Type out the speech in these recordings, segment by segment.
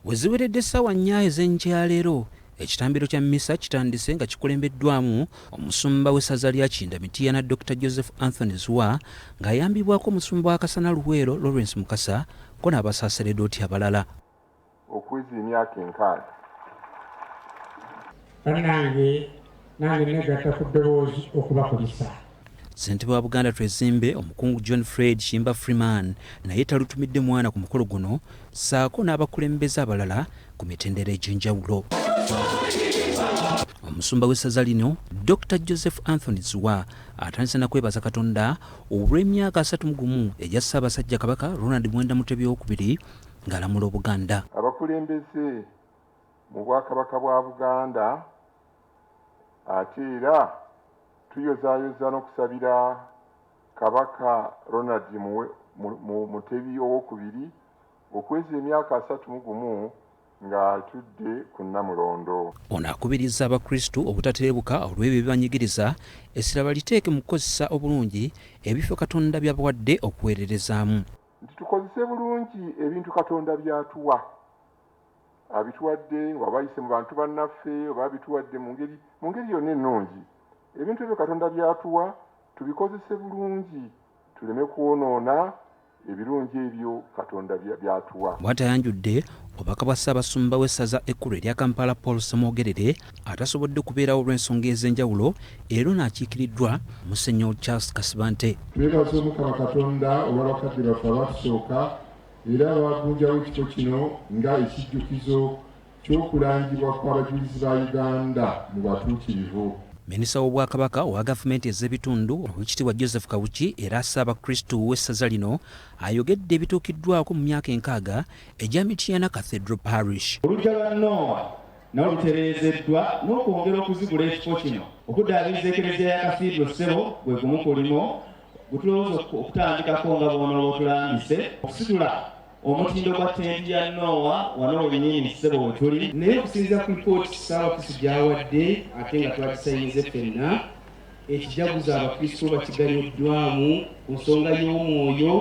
Weziweredde essaawa 4 ez'enkya leero ekitambiro kya mmisa kitandise nga kikulembeddwamu omusumba w'essaza lya Kindamityana Dr. Joseph Anthony Zwa ng'ayambibwako omusumba wa Kasana Luweero Lawrence Mukasa ko n'abasaaseredooti abalala. Okwiza emyaka 6. Bannange nange negatta ku ddoboozi okubakozesa. Ssentebe wa Buganda Twezimbe omukungu John Fred Shimba Freeman naye talutumidde mwana ku mukolo guno ssaako n'abakulembeze abalala ku mitendera egy'enjawulo. Omusumba w'essaza lino Dr. Joseph Anthony Zwa atandise na kwebaza Katonda olw'emyaka 31 egya Ssaabasajja Kabaka Ronald Mwenda Mutebi II ng'alamula Obuganda. Abakulembeze mu Bwakabaka bwa Buganda ate era tuyozaayoza n'okusabira Kabaka Ronald Mutebi II okweza emyaka 31 ng'atudde ku Namulondo. Ono akubiriza Abakristu obutaterebuka olw'ebyo bibanyigiriza essira baliteeke mu kukozesa obulungi ebifo Katonda by'abawadde okuweererezaamu. Nti tukozese bulungi ebintu Katonda by'atuwa. Abituwadde oba bayise mu bantu bannaffe oba abituwadde mu ngeri yonna ennungi. Ebintu ebyo Katonda by'atuwa tubikozese bulungi tuleme kwonoona ebirungi ebyo Katonda by'atuwa. Bw'atayanjudde obubaka bwa Ssaabasumba w'essaza ekkulu erya Kampala Paul Ssemwogerere atasobodde kubeerawo olw'ensonga ez'enjawulo era n'akiikiriddwa Musenyo Charles Kasibante. Twebaza Omukama Katonda olw'abakadde baffe abatusooka era abagunjawo ekifo kino nga ekijjukizo ky'okulangibwa kw'abajulizi ba Uganda mu batuukirivu. Minisita w'Obwakabaka owa gavumenti ez'ebitundu Oweekitiibwa Joseph Kawuki era Ssaabakristu w'essaza lino ayogedde ebituukiddwako mu myaka 6 egya Mityana Cathedral Parish. Oluggya lwa Noah nawo lutereezeddwa n'okwongera okuzigula ekifo kino okuddaabiriza ekereziya ya Cathedral Ssebo gwe gumu ku limo gutulowooza okutandikako nga bw'onooba otulambise okusitula omutindo gwa tenti ya Noah wano wenyini Ssebo we tuli. Naye okusinziira ku lipooti Ssaabakristu gy'awadde ate nga twagisayinze ffenna ekijaguza Abakristu bakigaliddwamu ku nsonga y'omwoyo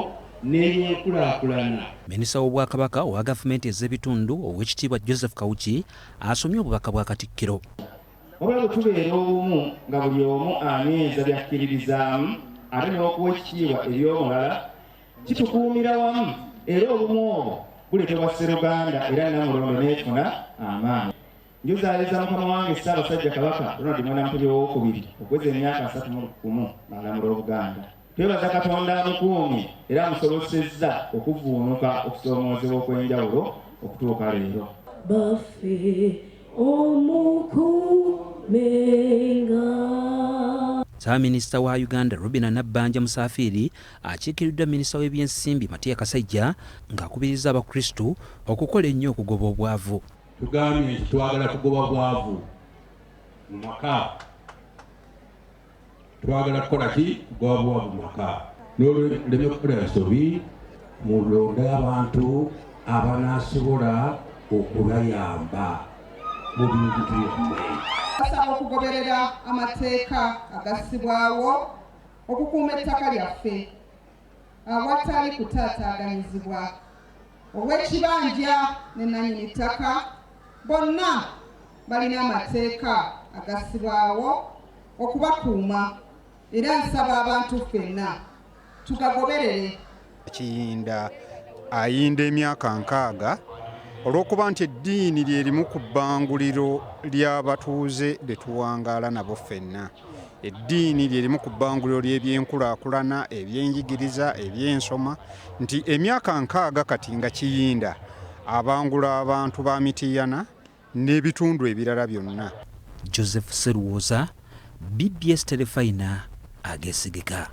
n'ey'enkulaakulana. Minisita w'Obwakabaka owa gavumenti ez'ebitundu Oweekitiibwa Joseph Kawuki asomye obubaka bwa Katikkiro. Wabula bwe tubeera obumu nga buli omu anyweza byakkiririzaamu ate n'okuwa ekitiibwa eby'omulala kitukuumira wamu era obumu obwo buleetebwa Sseruganda era Namulondo n'efuna amaanyi. Njuzaaliza Mukama wange Ssaabasajja Kabaka Ronald Mwenda Mutebi II okweza emyaka 31 ng'alamula Obuganda. Twebaza Katonda amukuumye era amusobozesezza okuvuunuka okusoomoozebwa okw'enjawulo okutuuka leero. Baffe omukuumenga. Ssaabaminisita wa Uganda Robinah Nabbanja Musafiri akiikiriddwa minisita w'ebyensimbi Matiya Kasajja ng'akubiriza Abakristu okukola ennyo okugoba obwavu. Tugambye nti twagala kugoba bwavu mu maka. Twagala kukola ki? Kugoba bwavu mu maka. N'oluleme kukola ensobi mulonde abantu abanaasobola okubayamba mu bintu byonna. Basaba okugoberera amateeka agassibwawo okukuuma ettaka lyaffe awatali kutaataaganyizibwa. Ow'ekibanja ne nannyini ttaka bonna balina amateeka agassibwawo okubakuuma era nsaba abantu ffenna tugagoberere. Kiyinda ayinda emyaka 6 olw'okuba nti eddiini lyerimu ku bbanguliro ly'abatuuze lye tuwangaala nabo ffenna. Eddiini lyerimu ku bbanguliro ly'ebyenkulaakulana, ebyenjigiriza, ebyensoma, nti emyaka 6 kati nga Kiyinda abangula abantu ba Mityana n'ebitundu ebirala byonna. Joseph Seruwoza, BBS Telefayina, ageesigika.